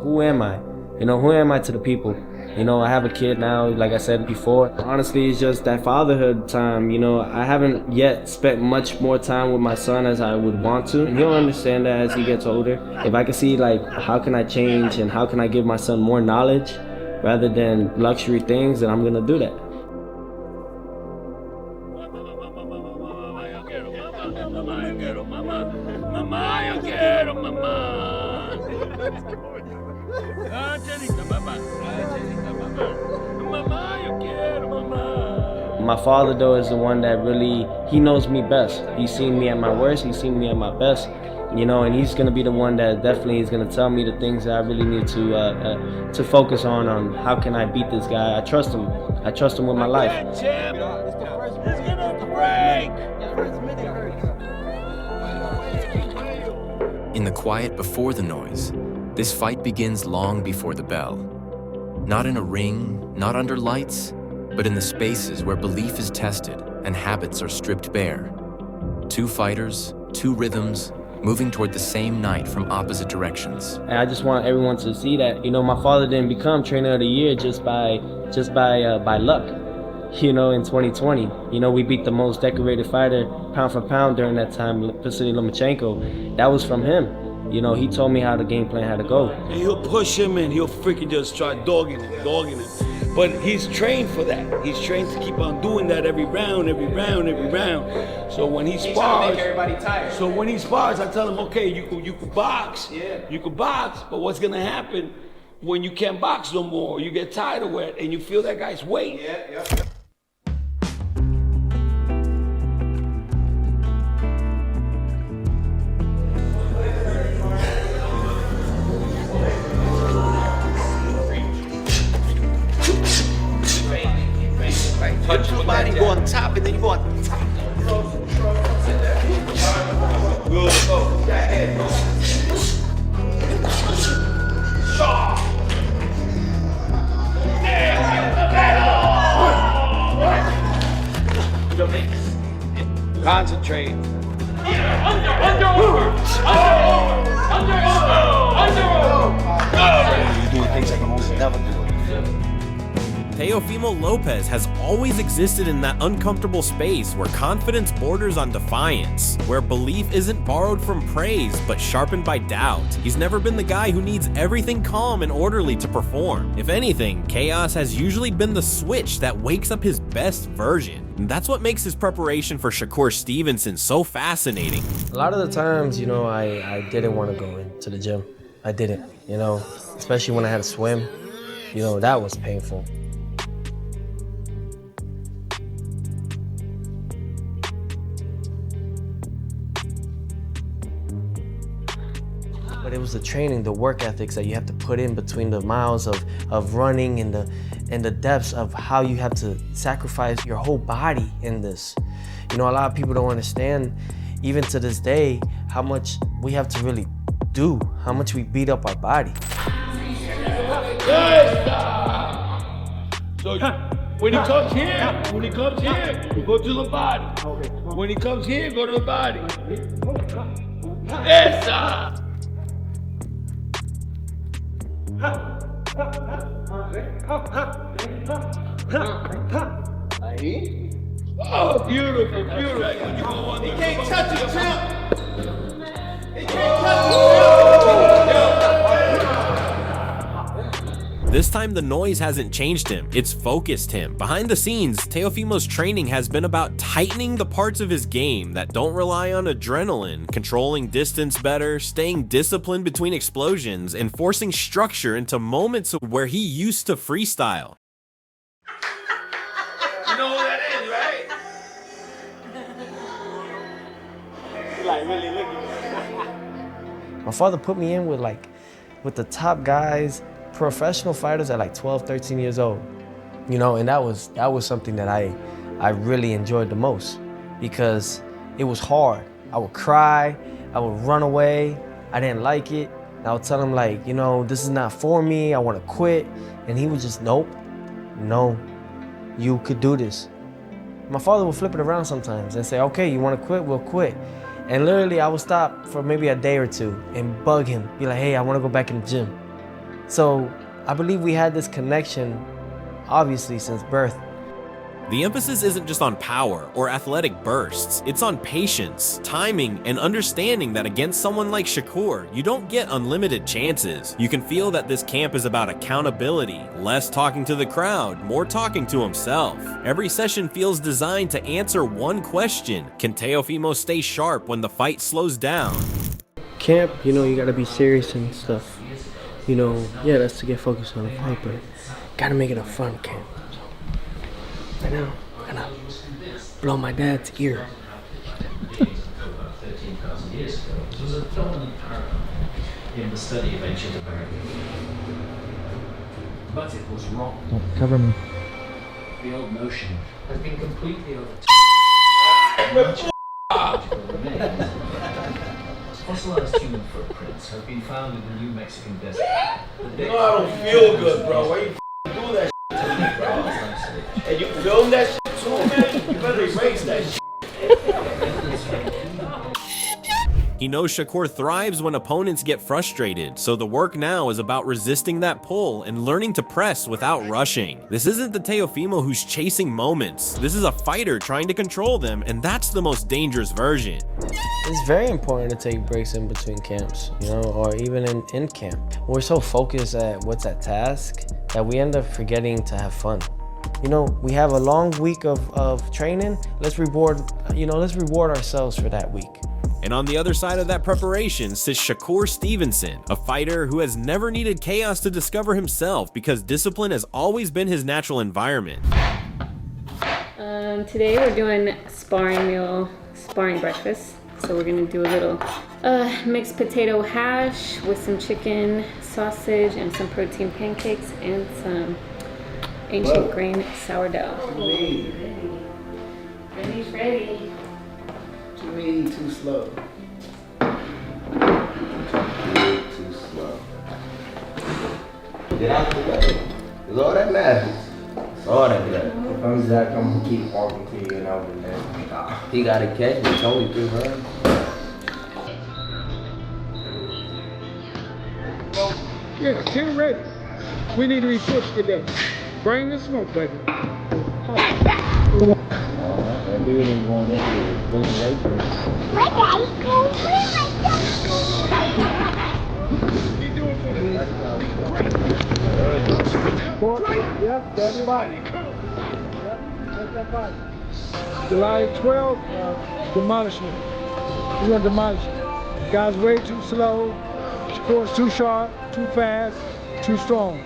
who am I? You know, who am I to the people? You know, I have a kid now, like I said before. Honestly, it's just that fatherhood time. You know, I haven't yet spent much more time with my son as I would want to. And he'll understand that as he gets older. If I can see, like, how can I change and how can I give my son more knowledge rather than luxury things, then I'm gonna do that. My father, though, is the one that really, he knows me best. He's seen me at my worst, he's seen me at my best, you know, and he's gonna be the one that definitely is gonna tell me the things that I really need to focus on how can I beat this guy. I trust him with my life. In the quiet before the noise, this fight begins long before the bell. Not in a ring, not under lights, but in the spaces where belief is tested and habits are stripped bare. Two fighters, two rhythms, moving toward the same night from opposite directions. And I just want everyone to see that, you know, my father didn't become trainer of the year just by luck. You know, in 2020, you know, we beat the most decorated fighter pound for pound during that time, Vasily Lomachenko. That was from him. You know, he told me how the game plan had to go. And he'll push him and he'll freaking just try dogging him. But he's trained for that. He's trained to keep on doing that every round. So when he spars, I tell him, okay, you could box, but what's gonna happen when you can't box no more? You get tired of it and you feel that guy's weight. Yeah. Punch your body, go on top, and then you go on top. Good. Go. That head. Concentrate. You're doing things I can almost never do. Teofimo Lopez has always existed in that uncomfortable space where confidence borders on defiance, where belief isn't borrowed from praise but sharpened by doubt. He's never been the guy who needs everything calm and orderly to perform. If anything, chaos has usually been the switch that wakes up his best version. And that's what makes his preparation for Shakur Stevenson so fascinating. A lot of the times, you know, I didn't want to go into the gym. I didn't, you know, especially when I had to swim. You know, that was painful. But it was the training, the work ethics that you have to put in between the miles of running and the depths of how you have to sacrifice your whole body in this. You know, a lot of people don't understand, even to this day, how much we have to really do, how much we beat up our body. So when he comes here, you go to the body. When he comes here, go to the body. Esa! Oh, beautiful. He can't touch it, champ. He can't touch it. This time the noise hasn't changed him, it's focused him. Behind the scenes, Teofimo's training has been about tightening the parts of his game that don't rely on adrenaline, controlling distance better, staying disciplined between explosions, and forcing structure into moments where he used to freestyle. You know who that is, right? Like really looking. My father put me in with the top guys, professional fighters at like 12, 13 years old. You know, and that was something that I really enjoyed the most because it was hard. I would cry, I would run away, I didn't like it. And I would tell him like, you know, this is not for me, I want to quit. And he would just, nope, no, you could do this. My father would flip it around sometimes and say, okay, you want to quit, we'll quit. And literally I would stop for maybe a day or two and bug him, be like, hey, I want to go back in the gym. So I believe we had this connection, obviously, since birth. The emphasis isn't just on power or athletic bursts, it's on patience, timing, and understanding that against someone like Shakur, you don't get unlimited chances. You can feel that this camp is about accountability, less talking to the crowd, more talking to himself. Every session feels designed to answer one question: can Teofimo stay sharp when the fight slows down? Camp, you know, you gotta be serious and stuff. You know, yeah, that's to get focused on the fight, but gotta make it a fun camp. Right now, I'm gonna blow my dad's ear. 13,000 years ago, it was a dominant paradigm in the study of ancient America. But it was wrong. Don't cover me. The old notion has been completely overtaken. Fossilized human footprints have been found in the New Mexican desert. You know I don't feel good, bro. Why you do that to me, bro? And you film that shit too, man? You better erase that shit. He knows Shakur thrives when opponents get frustrated, so the work now is about resisting that pull and learning to press without rushing. This isn't the Teofimo who's chasing moments. This is a fighter trying to control them, and that's the most dangerous version. It's very important to take breaks in between camps, you know, or even in camp. We're so focused at what's at task that we end up forgetting to have fun. You know, we have a long week of training. Let's reward ourselves for that week. And on the other side of that preparation sits Shakur Stevenson, a fighter who has never needed chaos to discover himself because discipline has always been his natural environment. Today we're doing sparring breakfast. So we're gonna do a little mixed potato hash with some chicken, sausage, and some protein pancakes and some ancient grain sourdough. Ready. What you mean too slow? Too slow. Get out the way. It's all that matters. It's all that matters. If I'm Zach, I'm gonna keep walking to you and over there. He gotta catch me. It's only 3 runs. Yeah, 10 ready. We need to be pushed today. Bring the smoke, baby. That dude ain't going into it. Going right for it. Keep doing for it. Yep, that's the body. Yep, that's that body. July 12th, demolishment. We're gonna demolish it. Guy's way too slow. Shakur's too sharp, too fast, too strong.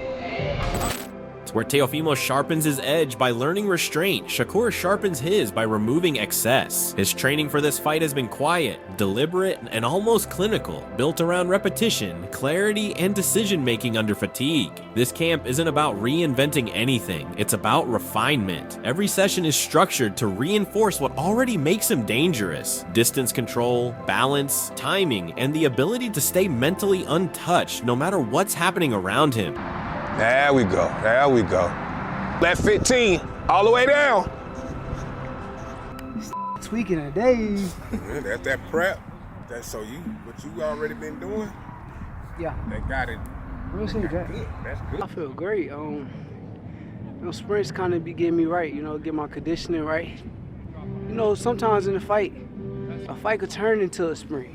Where Teofimo sharpens his edge by learning restraint, Shakur sharpens his by removing excess. His training for this fight has been quiet, deliberate, and almost clinical, built around repetition, clarity, and decision-making under fatigue. This camp isn't about reinventing anything, it's about refinement. Every session is structured to reinforce what already makes him dangerous: distance control, balance, timing, and the ability to stay mentally untouched no matter what's happening around him. There we go, there we go. Left 15, all the way down. Tweaking today. Yeah, that's that prep. That's so what you already been doing? Yeah. That got it. We'll see that. That's good. I feel great. Sprints kind of be getting me right, get my conditioning right. Sometimes in a fight could turn into a sprint.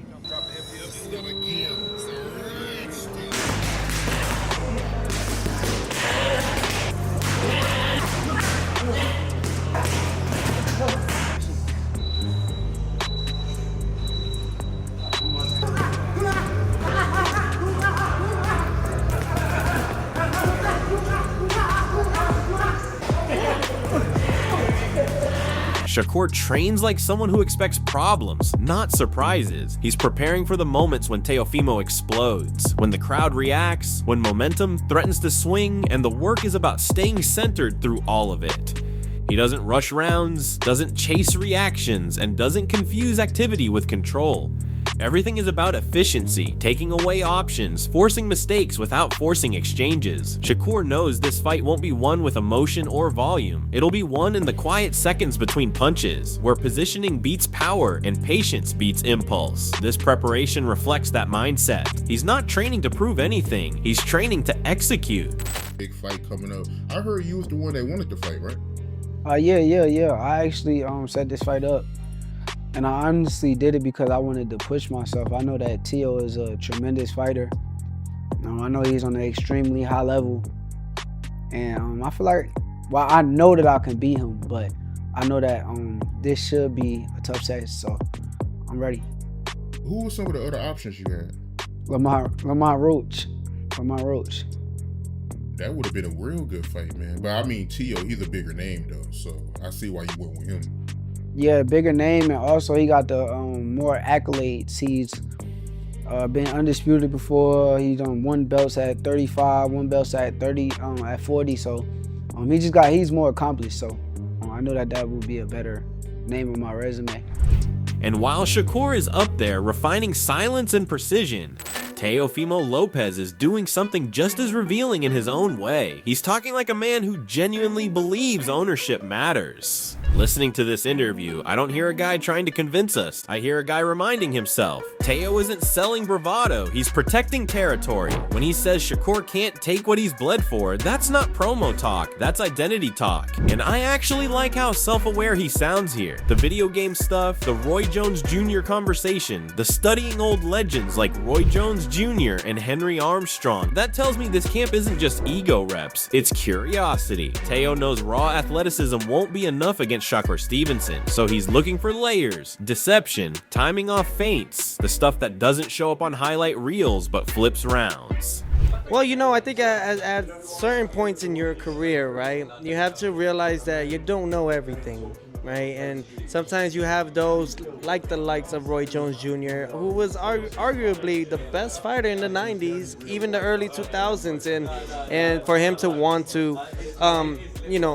Shakur trains like someone who expects problems, not surprises. He's preparing for the moments when Teofimo explodes, when the crowd reacts, when momentum threatens to swing, and the work is about staying centered through all of it. He doesn't rush rounds, doesn't chase reactions, and doesn't confuse activity with control. Everything is about efficiency, taking away options, forcing mistakes without forcing exchanges. Shakur knows this fight won't be won with emotion or volume. It'll be won in the quiet seconds between punches, where positioning beats power and patience beats impulse. This preparation reflects that mindset. He's not training to prove anything, he's training to execute. Big fight coming up. I heard you was the one that wanted to fight, right? Yeah. I actually set this fight up. And I honestly did it because I wanted to push myself. I know that Teo is a tremendous fighter. I know he's on an extremely high level. And I feel like, well, I know that I can beat him, but I know that this should be a tough test, so I'm ready. Who were some of the other options you had? Lamar Roach. That would have been a real good fight, man. But I mean, Teo, he's a bigger name, though, so I see why you went with him. Yeah, bigger name, and also he got the more accolades. He's been undisputed before. He's won belts at 35, won belts at 30, at 40. So he's more accomplished. So I know that would be a better name on my resume. And while Shakur is up there refining silence and precision, Teofimo Lopez is doing something just as revealing in his own way. He's talking like a man who genuinely believes ownership matters. Listening to this interview, I don't hear a guy trying to convince us. I hear a guy reminding himself. Teo isn't selling bravado, he's protecting territory. When he says Shakur can't take what he's bled for, that's not promo talk, that's identity talk. And I actually like how self-aware he sounds here. The video game stuff, the Roy Jones Jr. conversation, the studying old legends like Roy Jones Jr. and Henry Armstrong. That tells me this camp isn't just ego reps, it's curiosity. Teo knows raw athleticism won't be enough against Shakur Stevenson, so he's looking for layers, deception, timing off feints, the stuff that doesn't show up on highlight reels but flips rounds. Well, I think at certain points in your career, right, you have to realize that you don't know everything, right? And sometimes you have those, like the likes of Roy Jones Jr., who was arguably the best fighter in the 90s, even the early 2000s, and for him to want to,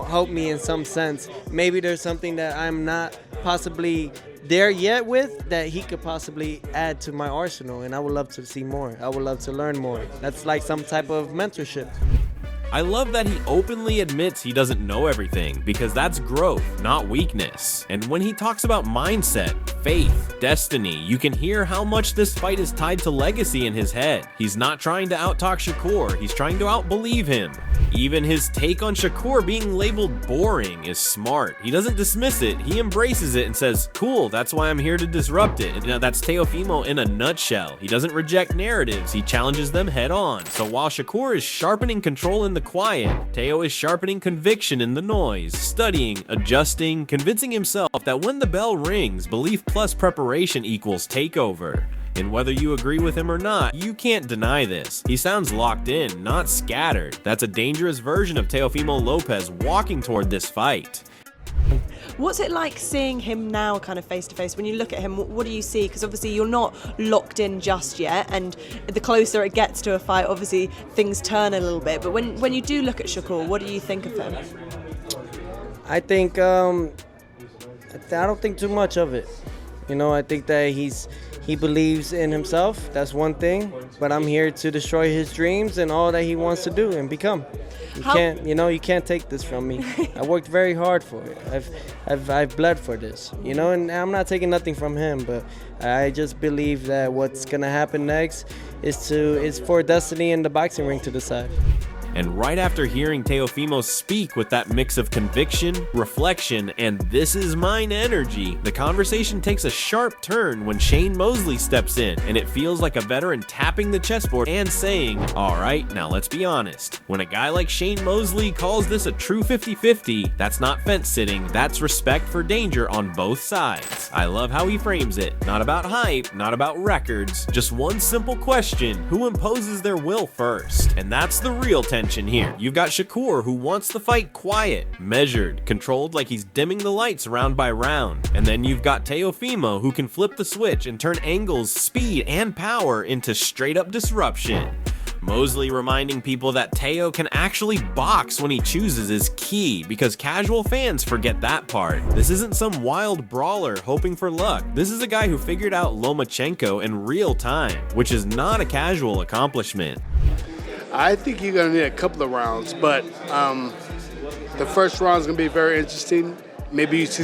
help me in some sense, maybe there's something that I'm not possibly there yet with that he could possibly add to my arsenal, and I would love to see more. I would love to learn more. That's like some type of mentorship. I love that he openly admits he doesn't know everything, because that's growth, not weakness. And when he talks about mindset, faith, destiny, you can hear how much this fight is tied to legacy in his head. He's not trying to out-talk Shakur, he's trying to out-believe him. Even his take on Shakur being labeled boring is smart. He doesn't dismiss it, he embraces it and says, cool, that's why I'm here to disrupt it. And that's Teofimo in a nutshell. He doesn't reject narratives, he challenges them head on. So while Shakur is sharpening control in the quiet, Teo is sharpening conviction in the noise, studying, adjusting, convincing himself that when the bell rings, belief plus preparation equals takeover. And whether you agree with him or not, you can't deny this. He sounds locked in, not scattered. That's a dangerous version of Teofimo Lopez walking toward this fight. What's it like seeing him now kind of face to face? When you look at him, what do you see? Because obviously you're not locked in just yet, and the closer it gets to a fight, obviously things turn a little bit. But when you do look at Shakur, what do you think of him? I think, I don't think too much of it. I think that he believes in himself. That's one thing. But I'm here to destroy his dreams and all that he wants to do and become. You can't take this from me. I worked very hard for it. I've bled for this, and I'm not taking nothing from him, but I just believe that what's gonna happen next is for destiny and the boxing ring to decide. And right after hearing Teofimo speak with that mix of conviction, reflection, and this is mine energy, the conversation takes a sharp turn when Shane Mosley steps in, and it feels like a veteran tapping the chessboard and saying, all right, now let's be honest. When a guy like Shane Mosley calls this a true 50-50, that's not fence sitting, that's respect for danger on both sides. I love how he frames it. Not about hype, not about records, just one simple question: who imposes their will first? And that's the real tension here. You've got Shakur, who wants the fight quiet, measured, controlled like he's dimming the lights round by round. And then you've got Teofimo, who can flip the switch and turn angles, speed, and power into straight up disruption. Mosley reminding people that Teo can actually box when he chooses is key, because casual fans forget that part. This isn't some wild brawler hoping for luck. This is a guy who figured out Lomachenko in real time, which is not a casual accomplishment. I think you're going to need a couple of rounds, but the first round is going to be very interesting. Maybe you see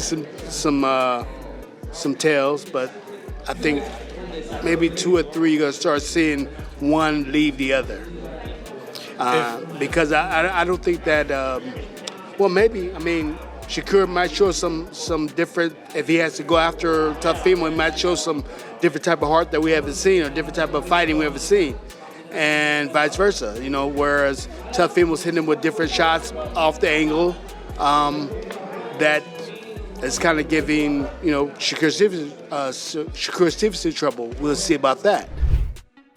some tails, but I think maybe 2 or 3 you're going to start seeing one leave the other. Because I don't think that, well, maybe, I mean, Shakur might show some different, if he has to go after Teofimo, he might show some different type of heart that we haven't seen, or different type of fighting we haven't seen. And vice versa, you know, whereas Teofimo's hitting him with different shots off the angle, that is kind of giving, you know, Shakur Stevenson trouble. We'll see about that.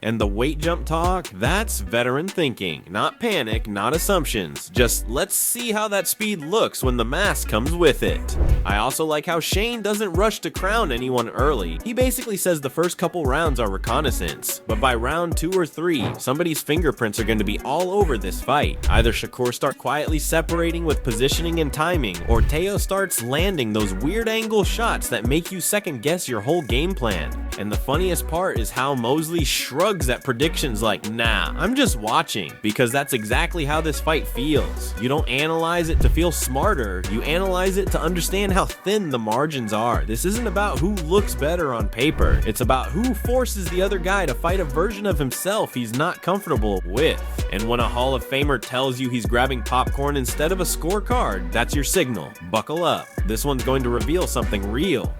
And the weight jump talk, that's veteran thinking. Not panic, not assumptions. Just let's see how that speed looks when the mask comes with it. I also like how Shane doesn't rush to crown anyone early. He basically says the first couple rounds are reconnaissance, but by round 2 or 3, somebody's fingerprints are going to be all over this fight. Either Shakur starts quietly separating with positioning and timing, or Teo starts landing those weird angle shots that make you second guess your whole game plan. And the funniest part is how Mosley shrugs at predictions like, nah, I'm just watching, because that's exactly how this fight feels. You don't analyze it to feel smarter, you analyze it to understand how thin the margins are. This isn't about who looks better on paper, it's about who forces the other guy to fight a version of himself he's not comfortable with. And when a Hall of Famer tells you he's grabbing popcorn instead of a scorecard, that's your signal. Buckle up. This one's going to reveal something real.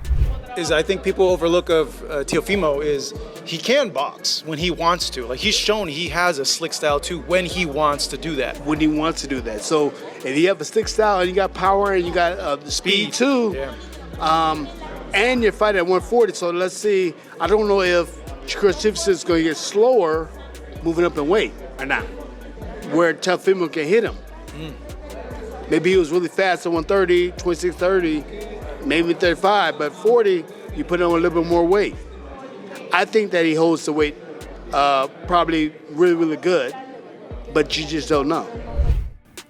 I think people overlook of Teofimo is he can box when he wants to. Like, he's shown he has a slick style too when he wants to do that. When he wants to do that. So if you have a slick style and you got power and you got the speed too, and you're fighting at 140, so let's see, I don't know if Shakur Stevenson is going to get slower moving up in weight or not, where Teofimo can hit him. Maybe he was really fast at 130, 26-30, maybe 35, but 40, you put on a little bit more weight. I think that he holds the weight probably really, really good, but you just don't know.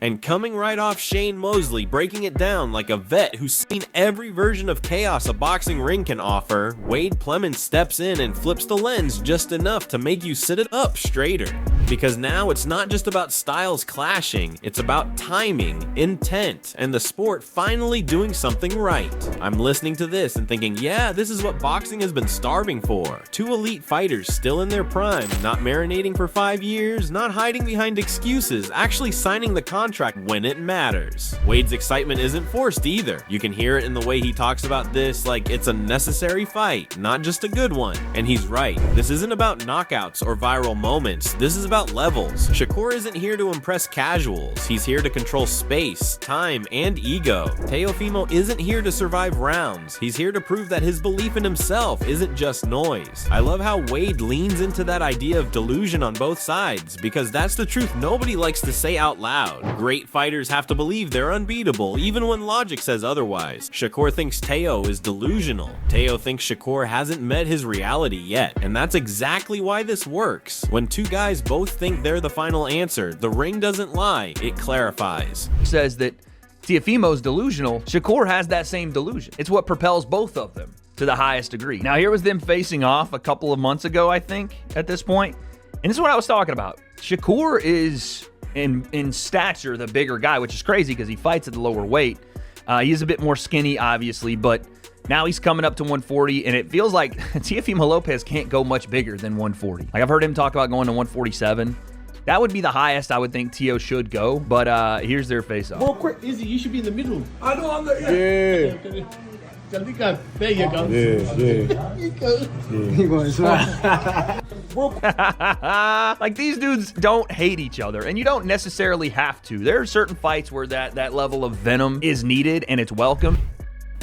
And coming right off Shane Mosley breaking it down like a vet who's seen every version of chaos a boxing ring can offer, Wade Plemons steps in and flips the lens just enough to make you sit it up straighter. Because now it's not just about styles clashing, it's about timing, intent, and the sport finally doing something right. I'm listening to this and thinking, yeah, this is what boxing has been starving for. 2 elite fighters still in their prime, not marinating for 5 years, not hiding behind excuses, actually signing the contract when it matters. Wade's excitement isn't forced either. You can hear it in the way he talks about this like it's a necessary fight, not just a good one. And he's right. This isn't about knockouts or viral moments. This is about levels. Shakur isn't here to impress casuals. He's here to control space, time, and ego. Teofimo isn't here to survive rounds. He's here to prove that his belief in himself isn't just noise. I love how Wade leans into that idea of delusion on both sides, because that's the truth nobody likes to say out loud. Great fighters have to believe they're unbeatable, even when logic says otherwise. Shakur thinks Teo is delusional. Teo thinks Shakur hasn't met his reality yet, and that's exactly why this works. When 2 guys both think they're the final answer, the ring doesn't lie, it clarifies. Says that Teofimo's delusional, Shakur has that same delusion. It's what propels both of them to the highest degree. Now, here was them facing off a couple of months ago, I think, at this point, and this is what I was talking about. Shakur is in stature the bigger guy, which is crazy because he fights at the lower weight. He is a bit more skinny, obviously, but now he's coming up to 140, and it feels like Teofimo Lopez can't go much bigger than 140. Like, I've heard him talk about going to 147. That would be the highest I would think Teo should go, but here's their face-off. Real quick, Izzy, you should be in the middle. I know, I'm the... Yeah. There you go. He going to smile. Like, these dudes don't hate each other, and you don't necessarily have to. There are certain fights where that level of venom is needed, and it's welcome.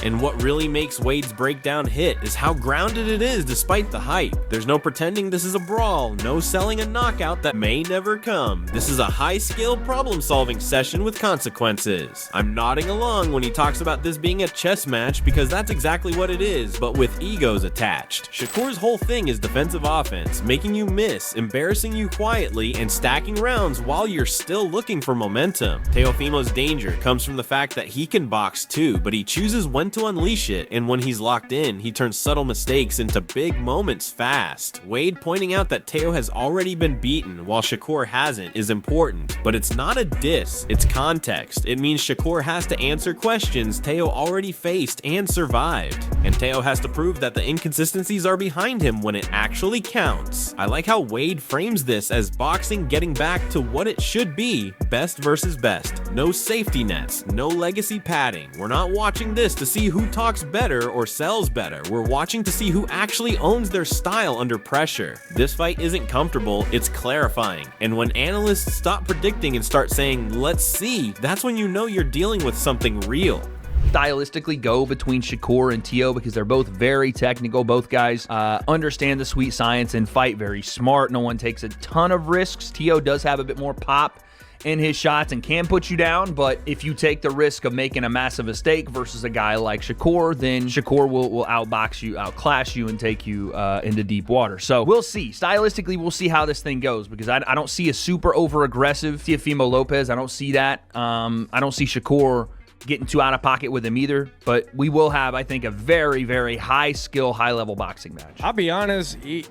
And what really makes Wade's breakdown hit is how grounded it is despite the hype. There's no pretending this is a brawl, no selling a knockout that may never come. This is a high-skill problem-solving session with consequences. I'm nodding along when he talks about this being a chess match because that's exactly what it is, but with egos attached. Shakur's whole thing is defensive offense, making you miss, embarrassing you quietly, and stacking rounds while you're still looking for momentum. Teofimo's danger comes from the fact that he can box too, but he chooses when to unleash it, and when he's locked in, he turns subtle mistakes into big moments fast. Wade pointing out that Teo has already been beaten while Shakur hasn't is important, but it's not a diss, it's context. It means Shakur has to answer questions Teo already faced and survived, and Teo has to prove that the inconsistencies are behind him when it actually counts. I like how Wade frames this as boxing getting back to what it should be, best versus best. No safety nets, no legacy padding. We're not watching this to see who talks better or sells better. We're watching to see who actually owns their style under pressure. This fight isn't comfortable, it's clarifying. And when analysts stop predicting and start saying, let's see, that's when you know you're dealing with something real. Stylistically go between Shakur and Teo because they're both very technical. Both guys understand the sweet science and fight very smart. No one takes a ton of risks. Teo does have a bit more pop in his shots and can put you down, but if you take the risk of making a massive mistake versus a guy like Shakur, then Shakur will outbox you, outclass you, and take you into deep water. So we'll see. Stylistically, we'll see how this thing goes because I don't see a super over-aggressive Teofimo Lopez. I don't see that. I don't see Shakur getting too out of pocket with him either, but we will have, I think, a very, very high-skill, high-level boxing match. I'll be honest. I'm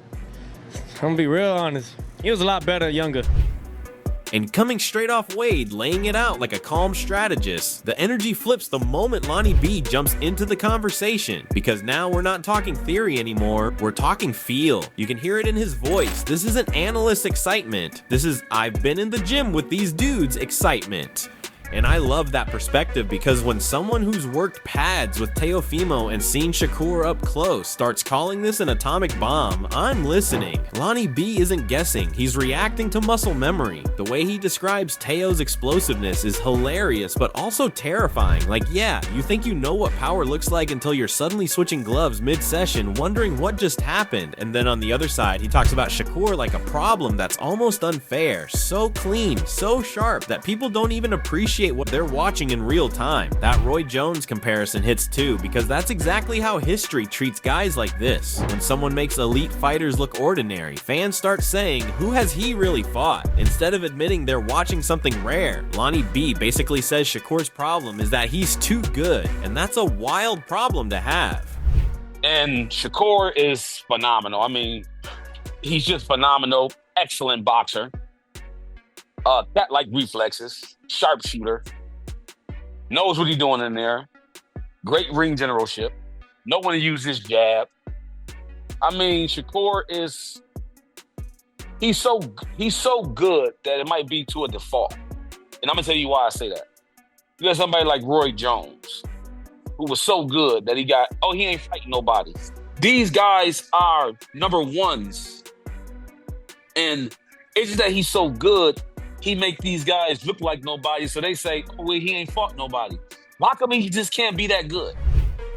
going to be real honest. He was a lot better younger. And coming straight off Wade, laying it out like a calm strategist, the energy flips the moment Lonnie B jumps into the conversation, because now we're not talking theory anymore, we're talking feel. You can hear it in his voice. This isn't analyst excitement. This is I've been in the gym with these dudes excitement. And I love that perspective because when someone who's worked pads with Teofimo and seen Shakur up close starts calling this an atomic bomb, I'm listening. Lonnie B isn't guessing, he's reacting to muscle memory. The way he describes Teo's explosiveness is hilarious but also terrifying. Like, yeah, you think you know what power looks like until you're suddenly switching gloves mid-session wondering what just happened. And then on the other side, he talks about Shakur like a problem that's almost unfair. So clean, so sharp that people don't even appreciate what they're watching in real time. That Roy Jones comparison hits too, because that's exactly how history treats guys like this. When someone makes elite fighters look ordinary, fans start saying, who has he really fought? Instead of admitting they're watching something rare. Lonnie B basically says Shakur's problem is that he's too good, and that's a wild problem to have. And Shakur is phenomenal. I mean, he's just phenomenal, excellent boxer. Cat-like reflexes, sharpshooter, knows what he's doing in there, great ring generalship, know when to use his jab. I mean, Shakur is, he's so good that it might be to a default. And I'm gonna tell you why I say that. You got somebody like Roy Jones, who was so good that he ain't fighting nobody. These guys are number ones. And it's just that he's so good, he make these guys look like nobody, so they say, oh, well, he ain't fought nobody. Why come he just can't be that good?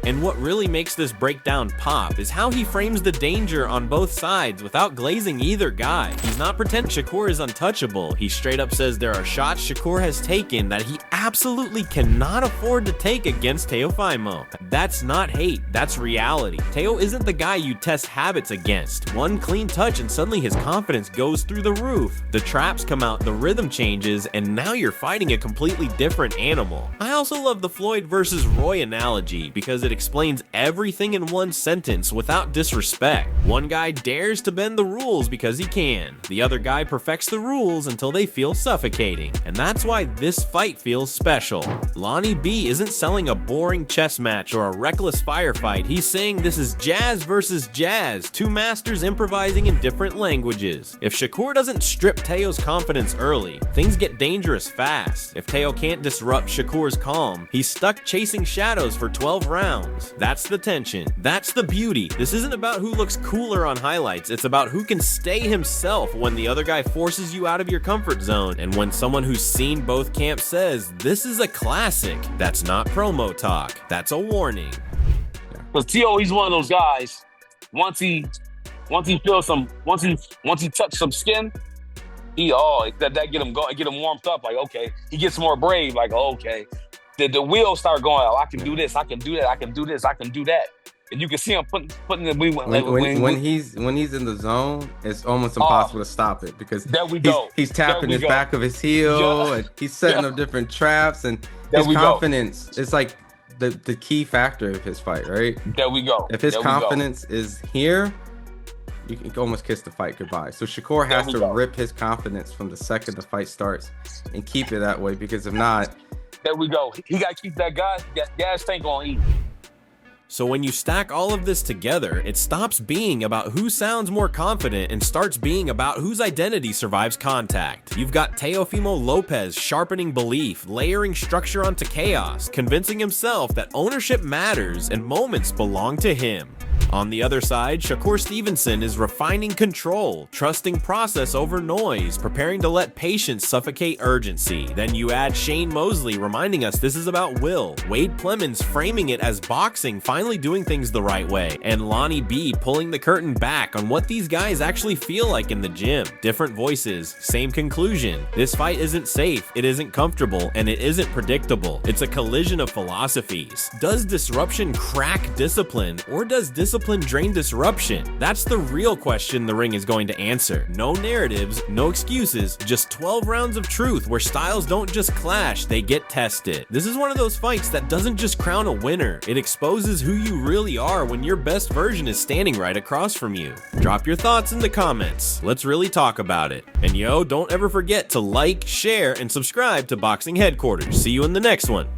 And what really makes this breakdown pop is how he frames the danger on both sides without glazing either guy. He's not pretending Shakur is untouchable. He straight up says there are shots Shakur has taken that he absolutely cannot afford to take against Teofimo. That's not hate, that's reality. Teo isn't the guy you test habits against. One clean touch and suddenly his confidence goes through the roof. The traps come out, the rhythm changes, and now you're fighting a completely different animal. I also love the Floyd versus Roy analogy because it explains everything in one sentence without disrespect. One guy dares to bend the rules because he can. The other guy perfects the rules until they feel suffocating. And that's why this fight feels special. Lonnie B isn't selling a boring chess match or a reckless firefight. He's saying this is jazz versus jazz, two masters improvising in different languages. If Shakur doesn't strip Teo's confidence early, things get dangerous fast. If Teo can't disrupt Shakur's calm, he's stuck chasing shadows for 12 rounds. pounds. That's the tension. That's the beauty. This isn't about who looks cooler on highlights. It's about who can stay himself when the other guy forces you out of your comfort zone. And when someone who's seen both camps says, this is a classic, that's not promo talk. That's a warning. Because Tio, he's one of those guys. Once he feels once he touched some skin, that get him going, get him warmed up. Like, okay, he gets more brave. Like, okay, the wheels start going. Oh, I can do this. I can do that. I can do this. I can do that. And you can see him putting the wheel. When he's in the zone, it's almost impossible to stop it because he's tapping his back of his heel and he's setting up different traps and his confidence. It's like the key factor of his fight, right? There we go. If his confidence is here, you can almost kiss the fight goodbye. So Shakur has to rip his confidence from the second the fight starts and keep it that way, because if not, there we go. He got to keep that gas tank on E. So when you stack all of this together, it stops being about who sounds more confident and starts being about whose identity survives contact. You've got Teofimo Lopez sharpening belief, layering structure onto chaos, convincing himself that ownership matters and moments belong to him. On the other side, Shakur Stevenson is refining control, trusting process over noise, preparing to let patience suffocate urgency. Then you add Shane Mosley reminding us this is about will, Wade Plemons framing it as boxing finally doing things the right way, and Lonnie B pulling the curtain back on what these guys actually feel like in the gym. Different voices, same conclusion. This fight isn't safe, it isn't comfortable, and it isn't predictable. It's a collision of philosophies. Does disruption crack discipline, or does discipline drain disruption? That's the real question the ring is going to answer. No narratives, no excuses, just 12 rounds of truth where styles don't just clash, they get tested. This is one of those fights that doesn't just crown a winner, it exposes who you really are when your best version is standing right across from you. Drop your thoughts in the comments. Let's really talk about it. And yo, don't ever forget to like, share, and subscribe to Boxing Headquarters. See you in the next one.